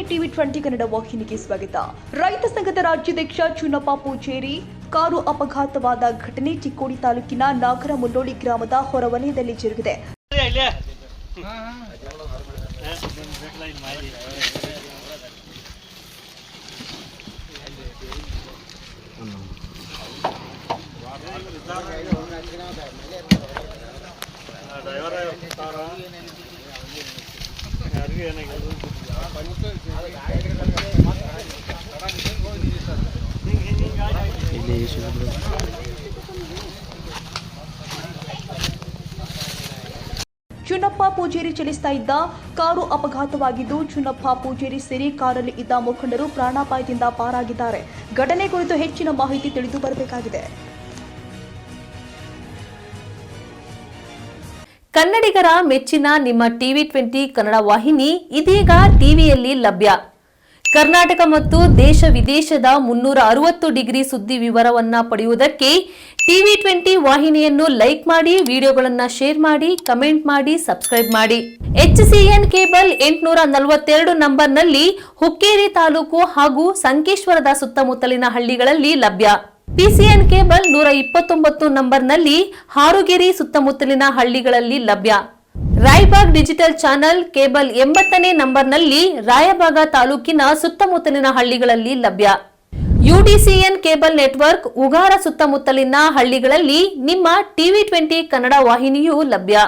TV 20 Kannada ವಾಹಿನಿಗೆ ಸ್ವಾಗತ. ರೈತ ಸಂಘದ ರಾಜ್ಯಾಧ್ಯಕ್ಷ ಚುನ್ನಪ್ಪ ಪೂಜೇರಿ ಕಾರು ಅಪಘಾತವಾದ ಘಟನೆ ಚಿಕ್ಕೋಡಿ ತಾಲೂಕಿನ ನಾಗರ ಮುನ್ನೋಳಿ ಗ್ರಾಮದ ಹೊರವಲಯದಲ್ಲಿ ಜರುಗಿದೆ. ಚುನ್ನಪ್ಪ ಪೂಜೇರಿ ಚಲಿಸ್ತಾ ಇದ್ದ ಕಾರು ಅಪಘಾತವಾಗಿದ್ದು ಚುನ್ನಪ್ಪ ಪೂಜೇರಿ ಸೇರಿ ಕಾರಲ್ಲಿ ಇದ್ದ ಮುಖಂಡರು ಪ್ರಾಣಾಪಾಯದಿಂದ ಪಾರಾಗಿದ್ದಾರೆ. ಘಟನೆ ಕುರಿತು ಹೆಚ್ಚಿನ ಮಾಹಿತಿ ತಿಳಿದು ಬರಬೇಕಾಗಿದೆ. ಕನ್ನಡಿಗರ ಮೆಚ್ಚಿನ ನಿಮ್ಮ ಟಿವಿ 20 ಕನ್ನಡ ವಾಹಿನಿ ಇದೀಗ ಟಿವಿಯಲ್ಲಿ ಲಭ್ಯ. ಕರ್ನಾಟಕ ಮತ್ತು ದೇಶ ವಿದೇಶದ 360 ಡಿಗ್ರಿ ಸುದ್ದಿ ವಿವರವನ್ನ ಪಡೆಯುವುದಕ್ಕೆ ಟಿವಿ 20 ವಾಹಿನಿಯನ್ನು ಲೈಕ್ ಮಾಡಿ, ವಿಡಿಯೋಗಳನ್ನು ಶೇರ್ ಮಾಡಿ, ಕಮೆಂಟ್ ಮಾಡಿ, ಸಬ್ಸ್ಕ್ರೈಬ್ ಮಾಡಿ. HCN ಕೇಬಲ್ 842 ನಂಬರ್ನಲ್ಲಿ ಹುಕ್ಕೇರಿ ತಾಲೂಕು ಹಾಗೂ ಸಂಕೇಶ್ವರದ ಸುತ್ತಮುತ್ತಲಿನ ಹಳ್ಳಿಗಳಲ್ಲಿ ಲಭ್ಯ. PCN ಕೇಬಲ್ 129 ನಂಬರ್ನಲ್ಲಿ ಹಾರುಗೆರೆ ಸುತ್ತಮುತ್ತಲಿನ ಹಳ್ಳಿಗಳಲ್ಲಿ ಲಭ್ಯ. ರಾಯಬಾಗ್ ಡಿಜಿಟಲ್ ಚಾನೆಲ್ ಕೇಬಲ್ 80ನೇ ನಂಬರ್ನಲ್ಲಿ ರಾಯಬಾಗ ತಾಲೂಕಿನ ಸುತ್ತಮುತ್ತಲಿನ ಹಳ್ಳಿಗಳಲ್ಲಿ ಲಭ್ಯ. UDCN ಕೇಬಲ್ ನೆಟ್ವರ್ಕ್ ಉಗಾರ ಸುತ್ತಮುತ್ತಲಿನ ಹಳ್ಳಿಗಳಲ್ಲಿ ನಿಮ್ಮ ಟಿವಿ 20 ಕನ್ನಡ ವಾಹಿನಿಯೂ ಲಭ್ಯ.